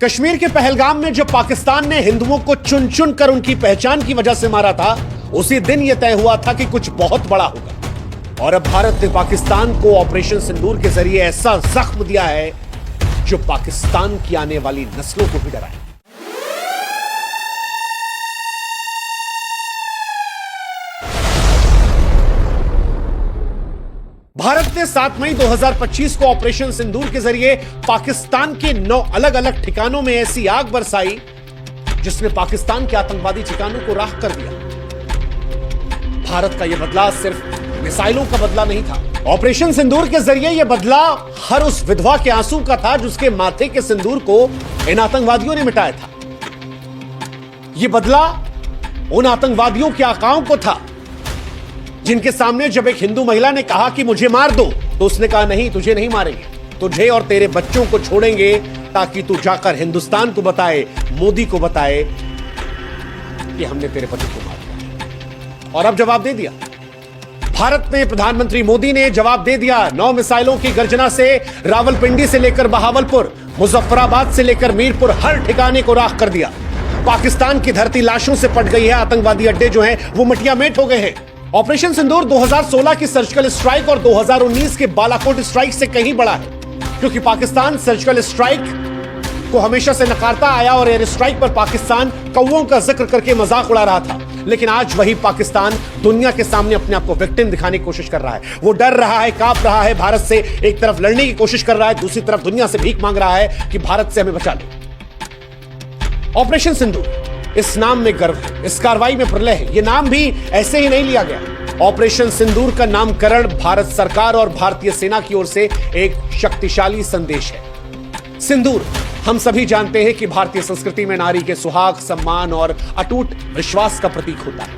कश्मीर के पहलगाम में जब पाकिस्तान ने हिंदुओं को चुन चुन कर उनकी पहचान की वजह से मारा था, उसी दिन यह तय हुआ था कि कुछ बहुत बड़ा होगा। और अब भारत ने पाकिस्तान को ऑपरेशन सिंदूर के जरिए ऐसा जख्म दिया है जो पाकिस्तान की आने वाली नस्लों को भी डराए। भारत ने 7 मई 2025 को ऑपरेशन सिंदूर के जरिए पाकिस्तान के 9 अलग अलग ठिकानों में ऐसी आग बरसाई जिसने पाकिस्तान के आतंकवादी ठिकानों को राख कर दिया। भारत का यह बदला सिर्फ मिसाइलों का बदला नहीं था। ऑपरेशन सिंदूर के जरिए यह बदला हर उस विधवा के आंसू का था जिसके माथे के सिंदूर को इन आतंकवादियों ने मिटाया था। यह बदला उन आतंकवादियों के आकाओं को था जिनके सामने जब एक हिंदू महिला ने कहा कि मुझे मार दो, तो उसने कहा नहीं, तुझे नहीं मारेंगे, तुझे और तेरे बच्चों को छोड़ेंगे ताकि तू जाकर हिंदुस्तान को बताए, मोदी को बताए कि हमने तेरे पति को मार दिया। और अब जवाब दे दिया। भारत में प्रधानमंत्री मोदी ने जवाब दे दिया। 9 मिसाइलों की गर्जना से रावलपिंडी से लेकर बहावलपुर, मुजफ्फराबाद से लेकर मीरपुर, हर ठिकाने को राख कर दिया। पाकिस्तान की धरती लाशों से पट गई है। आतंकवादी अड्डे जो हैं वो मटिया मेट हो गए हैं। ऑपरेशन सिंदूर 2016 की सर्जिकल स्ट्राइक और 2019 के बालाकोट स्ट्राइक से कहीं बड़ा है, क्योंकि पाकिस्तान सर्जिकल स्ट्राइक को हमेशा से नकारता आया और एयर स्ट्राइक पर पाकिस्तान कौवों का जिक्र करके मजाक उड़ा रहा था। लेकिन आज वही पाकिस्तान दुनिया के सामने अपने आप को विक्टिम दिखाने की कोशिश कर रहा है। वो डर रहा है, कांप रहा है। भारत से एक तरफ लड़ने की कोशिश कर रहा है, दूसरी तरफ दुनिया से भीख मांग रहा है कि भारत से हमें बचा लो। ऑपरेशन सिंदूर, इस नाम में गर्व है, इस कार्रवाई में प्रलय है। यह नाम भी ऐसे ही नहीं लिया गया। ऑपरेशन सिंदूर का नामकरण भारत सरकार और भारतीय सेना की ओर से एक शक्तिशाली संदेश है। सिंदूर, हम सभी जानते हैं कि भारतीय संस्कृति में नारी के सुहाग, सम्मान और अटूट विश्वास का प्रतीक होता है।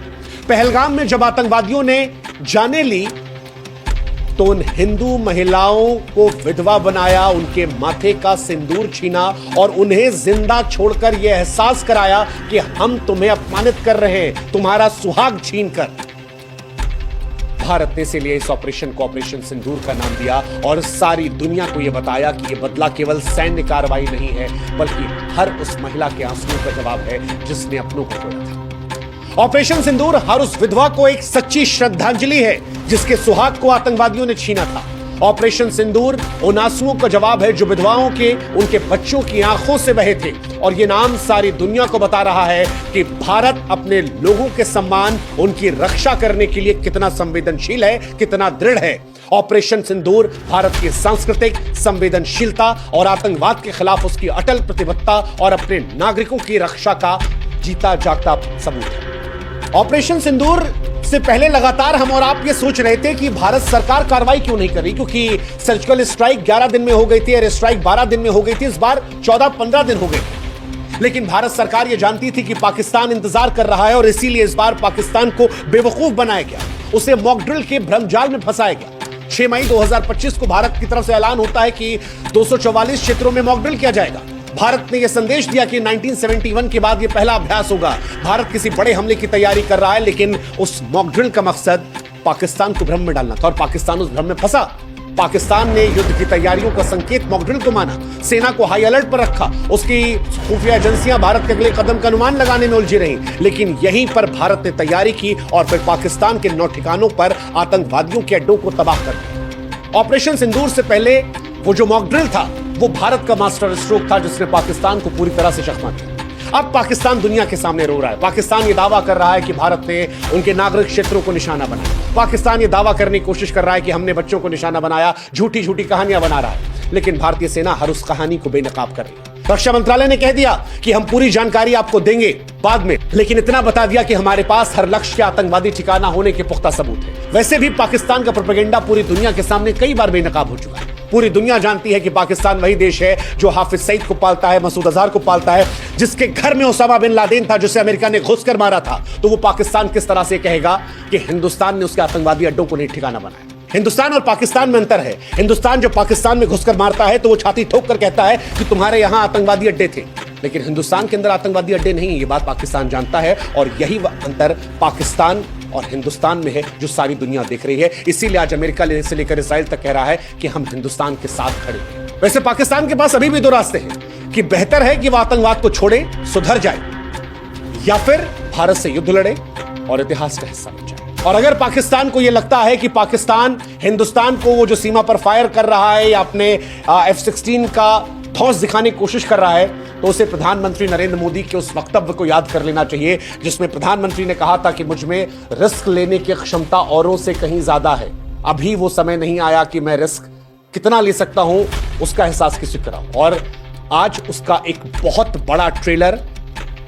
पहलगाम में जब आतंकवादियों ने जाने ली तो उन हिंदू महिलाओं को विधवा बनाया, उनके माथे का सिंदूर छीना और उन्हें जिंदा छोड़कर यह एहसास कराया कि हम तुम्हें अपमानित कर रहे हैं, तुम्हारा सुहाग छीनकर। भारत ने इसीलिए इस ऑपरेशन को ऑपरेशन सिंदूर का नाम दिया और सारी दुनिया को यह बताया कि यह बदला केवल सैन्य कार्रवाई नहीं है, बल्कि हर उस महिला के आंसुओं का जवाब है जिसने अपनों को खोया था। ऑपरेशन सिंदूर हर उस विधवा को एक सच्ची श्रद्धांजलि है जिसके सुहाग को आतंकवादियों ने छीना था। ऑपरेशन सिंदूर उन आंसुओं का जवाब है जो विधवाओं के, उनके बच्चों की आंखों से बहे थे। और यह नाम सारी दुनिया को बता रहा है कि भारत अपने लोगों के सम्मान, उनकी रक्षा करने के लिए कितना संवेदनशील है, कितना दृढ़ है। ऑपरेशन सिंदूर भारत की सांस्कृतिक संवेदनशीलता और आतंकवाद के खिलाफ उसकी अटल प्रतिबद्धता और अपने नागरिकों की रक्षा का जीता जागता सबूत है। ऑपरेशन सिंदूर से पहले लगातार हम और आप ये सोच रहे थे कि भारत सरकार कार्रवाई क्यों नहीं कर रही, क्योंकि सर्जिकल स्ट्राइक 11 दिन में हो गई थी, एयर स्ट्राइक 12 दिन में हो गई थी, इस बार 14-15 दिन हो गए। लेकिन भारत सरकार ये जानती थी कि पाकिस्तान इंतजार कर रहा है और इसीलिए इस बार पाकिस्तान को बेवकूफ बनाया गया, उसे मॉक ड्रिल के भ्रमजाल में फंसाया गया। 6 मई 2025 को भारत की तरफ से ऐलान होता है कि 244 क्षेत्रों में मॉक ड्रिल किया जाएगा। भारत ने यह संदेश दिया कि 1971 के बाद यह पहला अभ्यास होगा। भारत किसी बड़े हमले की तैयारी कर रहा है, लेकिन उस मॉक ड्रिल का मकसद पाकिस्तान को भ्रम में डालना था और पाकिस्तान उस भ्रम में फंसा। पाकिस्तान ने युद्ध की तैयारियों का संकेत मॉक ड्रिल को माना, सेना को हाई अलर्ट पर रखा, उसकी खुफिया एजेंसियां भारत के अगले कदम का अनुमान लगाने में उलझी रहीं। लेकिन यहीं पर भारत ने तैयारी की और फिर पाकिस्तान के 9 ठिकानों पर आतंकवादियों के अड्डों को तबाह कर दिया। ऑपरेशन सिंदूर से पहले वो जो मॉक ड्रिल था वो भारत का मास्टर स्ट्रोक था जिसने पाकिस्तान को पूरी तरह से चकमा दिया। अब पाकिस्तान दुनिया के सामने रो रहा है। पाकिस्तान ये दावा कर रहा है कि भारत ने उनके नागरिक क्षेत्रों को निशाना बनाया। पाकिस्तान ये दावा करने की कोशिश कर रहा है कि हमने बच्चों को निशाना बनाया, झूठी झूठी कहानियां बना रहा है। लेकिन भारतीय सेना हर उस कहानी को बेनकाब कर रही है। रक्षा मंत्रालय ने कह दिया कि हम पूरी जानकारी आपको देंगे बाद में, लेकिन इतना बता दिया कि हमारे पास हर लक्ष्य के आतंकवादी ठिकाना होने के पुख्ता सबूत है। वैसे भी पाकिस्तान का प्रोपेगेंडा पूरी दुनिया के सामने कई बार बेनकाब हो चुका है। पूरी दुनिया जानती है कि पाकिस्तान वही देश है जो हाफिज सईद को पालता है, मसूद अजहर को पालता है, जिसके घर में ओसामा बिन लादेन था, जिसे अमेरिका ने घुसकर मारा था। तो वो पाकिस्तान किस तरह से कहेगा कि हिंदुस्तान ने उसके आतंकवादी अड्डों को नहीं ठिकाना बनाया। हिंदुस्तान और पाकिस्तान में अंतर है। हिंदुस्तान जब पाकिस्तान में घुसकर मारता है तो वो छाती ठोक कर कहता है कि तुम्हारे यहां आतंकवादी अड्डे थे, लेकिन हिंदुस्तान के अंदर आतंकवादी अड्डे नहीं। ये बात पाकिस्तान जानता है और यही अंतर पाकिस्तान और हिंदुस्तान में है जो सारी दुनिया देख रही है। इसीलिए आज अमेरिका से लेकर इस्राइल तक कह रहा है कि हम हिंदुस्तान के साथ खड़े हैं। वैसे पाकिस्तान के पास अभी भी 2 रास्ते हैं। कि बेहतर है कि वह आतंकवाद को छोड़े, सुधर जाए, या फिर भारत से युद्ध लड़े और इतिहास का हिस्सा बन जाए। और अगर पाकिस्तान को यह लगता है कि पाकिस्तान हिंदुस्तान को वो जो सीमा पर फायर कर रहा है या अपने F-16 का ठोस दिखाने की कोशिश कर रहा है, तो उसे प्रधानमंत्री नरेंद्र मोदी के उस वक्तव्य को याद कर लेना चाहिए जिसमें प्रधानमंत्री ने कहा था कि मुझ में रिस्क लेने की क्षमता औरों से कहीं ज्यादा है। अभी वो समय नहीं आया कि मैं रिस्क कितना ले सकता हूं, उसका एहसास किसी को कराऊं। और आज उसका एक बहुत बड़ा ट्रेलर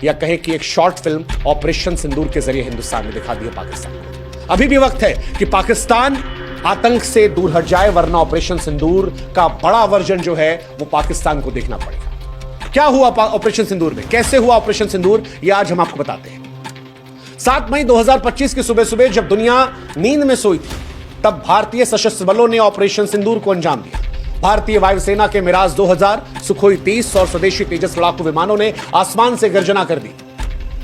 या कहें कि एक शॉर्ट फिल्म ऑपरेशन सिंदूर के जरिए हिंदुस्तान में दिखा दिया पाकिस्तान को। अभी भी वक्त है कि पाकिस्तान आतंक से दूर हट जाए, वरना ऑपरेशन सिंदूर का बड़ा वर्जन जो है वो पाकिस्तान को देखना पड़ेगा। क्या हुआ ऑपरेशन सिंदूर में, कैसे हुआ ऑपरेशन सिंदूर, ये आज हम आपको बताते हैं। 7 मई 2025 की सुबह सुबह जब दुनिया नींद में सोई थी, तब भारतीय सशस्त्र बलों ने ऑपरेशन सिंदूर को अंजाम दिया। भारतीय वायुसेना के मिराज 2000, सुखोई 30 और स्वदेशी तेजस लड़ाकू विमानों ने आसमान से गर्जना कर दी।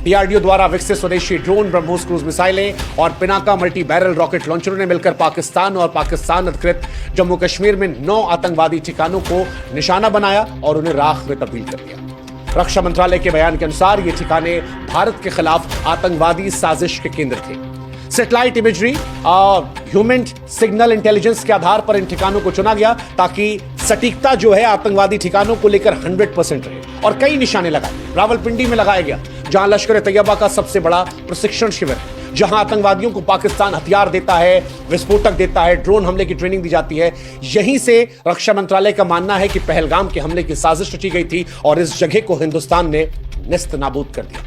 डीआरडीओ द्वारा विकसित स्वदेशी ड्रोन, ब्रह्मोस क्रूज मिसाइलें और पिनाका मल्टी बैरल रॉकेट लॉन्चरों ने मिलकर पाकिस्तान और पाकिस्तान अधिकृत जम्मू कश्मीर में 9 आतंकवादी ठिकानों को निशाना बनाया और उन्हें राख में तब्दील कर दिया। रक्षा मंत्रालय के बयान के अनुसार ये ठिकाने भारत के खिलाफ आतंकवादी साजिश के केंद्र थे। Satellite imagery, human signal intelligence के आधार पर इन ठिकानों को चुना गया ताकि सटीकता जो है आतंकवादी ठिकानों को लेकर 100% रहे। और कई निशाने लगाए। रावलपिंडी में लगाया गया, जहां लश्कर तैयबा का सबसे बड़ा प्रशिक्षण शिविर, जहां आतंकवादियों को पाकिस्तान हथियार देता है, विस्फोटक देता है, ड्रोन हमले की ट्रेनिंग दी जाती है। यहीं से रक्षा मंत्रालय का मानना है कि पहलगाम के हमले की साजिश रची गई थी और इस जगह को हिंदुस्तान ने नेस्त नाबूद कर दिया।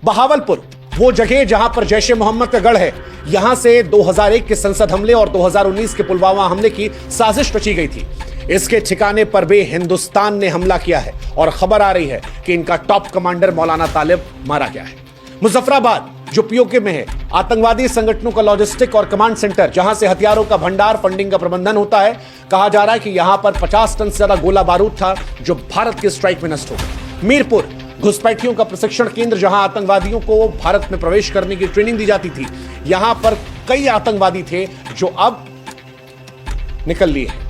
बहावलपुर, वो जगह जहां पर जैश ए मोहम्मद का गढ़ है, यहां से 2001 के संसद हमले और 2019 के पुलवामा हमले की साजिश रची गई थी। इसके ठिकाने पर भी हिंदुस्तान ने हमला किया है और खबर आ रही है कि इनका टॉप कमांडर मौलाना तालिब मारा गया है। मुजफ्फराबाद, जो पीओके में है, आतंकवादी संगठनों का लॉजिस्टिक और कमांड सेंटर, जहां से हथियारों का भंडार, फंडिंग का प्रबंधन होता है। कहा जा रहा है कि यहां पर 50 टन से ज्यादा गोला बारूद था जो भारत के स्ट्राइक में नष्ट हो गया। मीरपुर, घुसपैठियों का प्रशिक्षण केंद्र, जहां आतंकवादियों को भारत में प्रवेश करने की ट्रेनिंग दी जाती थी। यहां पर कई आतंकवादी थे जो अब निकल लिए हैं।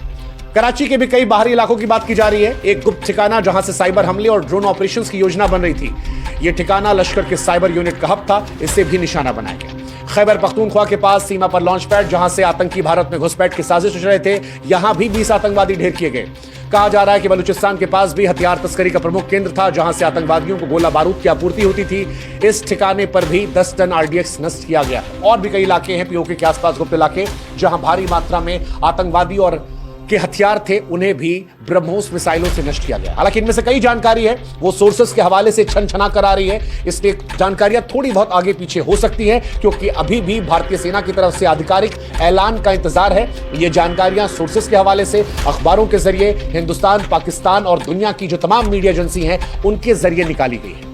कराची के भी कई बाहरी इलाकों की बात की जा रही है। एक गुप्त ठिकाना जहां से साइबर हमले और ड्रोन ऑपरेशंस की योजना बन रही थी। यह ठिकाना लश्कर के साइबर यूनिट का हब था, इसे भी निशाना बनाया गया। खैबर पख्तूनख्वा के पास सीमा पर लॉन्च पैड, जहां से आतंकी भारत में घुसपैठ की साजिश रच रहे थे, यहां भी 20 आतंकवादी ढेर किए गए। कहा जा रहा है कि बलूचिस्तान के पास भी हथियार तस्करी का प्रमुख केंद्र था, जहां से आतंकवादियों को गोला बारूद की आपूर्ति होती थी। इस ठिकाने पर भी 10 टन आरडीएक्स नष्ट किया गया। और भी कई इलाके हैं पीओके के आसपास, गुप्त इलाके, जहां भारी मात्रा में आतंकवादी और के हथियार थे, उन्हें भी ब्रह्मोस मिसाइलों से नष्ट किया गया। हालांकि इनमें से कई जानकारी है वो सोर्सेस के हवाले से छन-छना कर आ रही है, इसलिए जानकारियां थोड़ी बहुत आगे पीछे हो सकती हैं, क्योंकि अभी भी भारतीय सेना की तरफ से आधिकारिक ऐलान का इंतजार है। ये जानकारियां सोर्सेस के हवाले से, अखबारों के जरिए, हिंदुस्तान, पाकिस्तान और दुनिया की जो तमाम मीडिया एजेंसी हैं उनके जरिए निकाली गई है।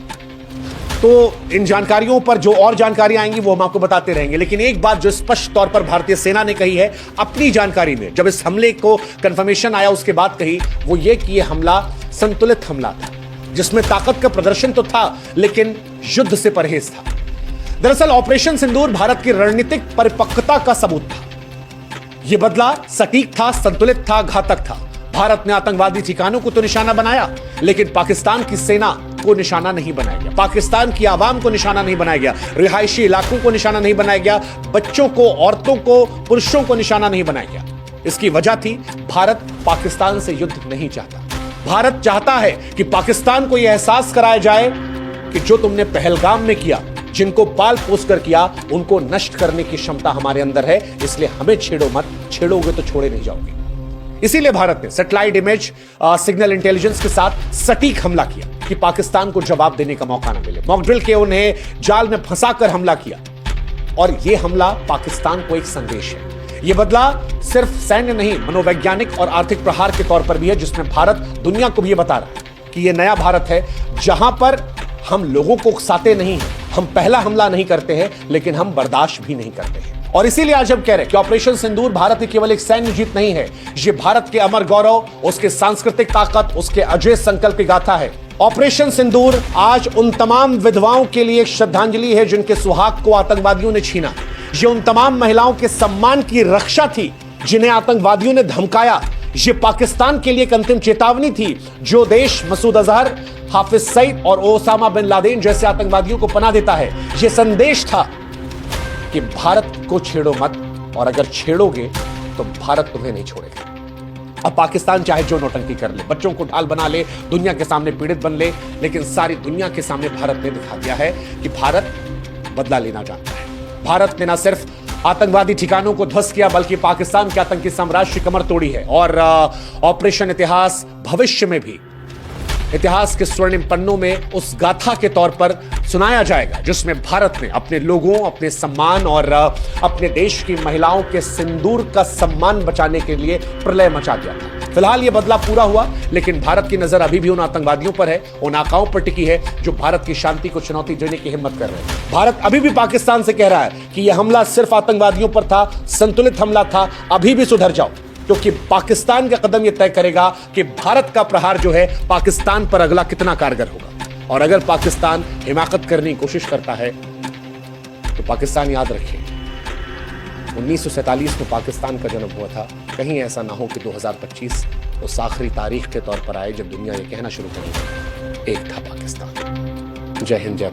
तो इन जानकारियों पर जो और जानकारियां आएंगी वो हम आपको बताते रहेंगे। लेकिन एक बात जो स्पष्ट तौर पर भारतीय सेना ने कही है अपनी जानकारी में, जब इस हमले को कंफर्मेशन आया उसके बाद कही, वो ये कि यह हमला संतुलित हमला था, जिसमें ताकत का प्रदर्शन तो था लेकिन युद्ध से परहेज था। दरअसल ऑपरेशन सिंदूर भारत की रणनीतिक परिपक्वता का सबूत था। यह बदला सटीक था, संतुलित था, घातक था। भारत ने आतंकवादी ठिकानों को तो निशाना बनाया, लेकिन पाकिस्तान की सेना को निशाना नहीं बनाया गया, पाकिस्तान की आवाम को निशाना नहीं बनाया गया, रिहायशी इलाकों को निशाना नहीं बनाया गया, बच्चों को, औरतों को, पुरुषों को निशाना नहीं बनाया गया। इसकी वजह थी भारत पाकिस्तान से युद्ध नहीं चाहता। भारत चाहता है कि पाकिस्तान को यह एहसास कराया जाए कि जो तुमने पहलगाम में किया, जिनको पाल पोस कर किया, उनको नष्ट करने की क्षमता हमारे अंदर है, इसलिए हमें छेड़ो मत, छेड़ोगे तो छोड़े नहीं जाओगे। इसीलिए भारत ने सैटेलाइट इमेज, सिग्नल इंटेलिजेंस के साथ सटीक हमला किया कि पाकिस्तान को जवाब देने का मौका न मिले। मॉक ड्रिल के उन्हें जाल में फंसाकर हमला किया और यह हमला पाकिस्तान को एक संदेश है। यह बदला सिर्फ सैन्य नहीं, मनोवैज्ञानिक और आर्थिक प्रहार के तौर पर भी है, जिसमें भारत दुनिया को भी यह बता रहा है कि यह नया भारत है, जहां पर हम लोगों को उकसाते नहीं हैं, हम पहला हमला नहीं करते हैं, लेकिन हम बर्दाश्त भी नहीं करते हैं। और इसीलिए आज हम कह रहे हैं कि ऑपरेशन सिंदूर भारत की केवल एक सैन्य जीत नहीं है, ये भारत के अमर गौरव, उसके सांस्कृतिक ताकत, उसके अजय संकल्प की गाथा है। ऑपरेशन सिंदूर आज उन तमाम विधवाओं के लिए एक श्रद्धांजलि है जिनके सुहाग को आतंकवादियों ने छीना। ये उन तमाम महिलाओं के सम्मान की रक्षा थी जिन्हें आतंकवादियों ने धमकाया। ये पाकिस्तान के लिए एक अंतिम चेतावनी थी। जो देश मसूद अजहर, हाफिज सईद और ओसामा बिन लादेन जैसे आतंकवादियों को पनाह देता है, यह संदेश था कि भारत को छेड़ो मत, और अगर छेड़ोगे तो भारत तुम्हें नहीं छोड़ेगा। अब पाकिस्तान चाहे जो नौटंकी कर ले, बच्चों को ढाल बना ले, दुनिया के सामने पीड़ित बन ले, लेकिन सारी दुनिया के सामने भारत ने दिखा दिया है कि भारत बदला लेना जानता है। भारत ने ना सिर्फ आतंकवादी ठिकानों को ध्वस्त किया, बल्कि पाकिस्तान के आतंकी साम्राज्य की कमर तोड़ी है। और ऑपरेशन इतिहास भविष्य में भी इतिहास के स्वर्णिम पन्नों में उस गाथा के तौर पर सुनाया जाएगा जिसमें भारत ने अपने लोगों, अपने सम्मान और अपने देश की महिलाओं के सिंदूर का सम्मान बचाने के लिए प्रलय मचा दिया था। फिलहाल यह बदला पूरा हुआ, लेकिन भारत की नजर अभी भी उन आतंकवादियों पर है, उन आकाओं पर टिकी है जो भारत की शांति को चुनौती देने की हिम्मत कर रहे हैं। भारत अभी भी पाकिस्तान से कह रहा है कि यह हमला सिर्फ आतंकवादियों पर था, संतुलित हमला था, अभी भी सुधर जाओ, क्योंकि पाकिस्तान का कदम यह तय करेगा कि भारत का प्रहार जो है पाकिस्तान पर अगला कितना कारगर होगा। और अगर पाकिस्तान हिमाकत करने की कोशिश करता है तो पाकिस्तान याद रखे 1947 में पाकिस्तान का जन्म हुआ था। कहीं ऐसा ना हो कि 2025 उस आखिरी तारीख के तौर पर आए जब दुनिया ये कहना शुरू करेगी, एक था पाकिस्तान। जय हिंद, जय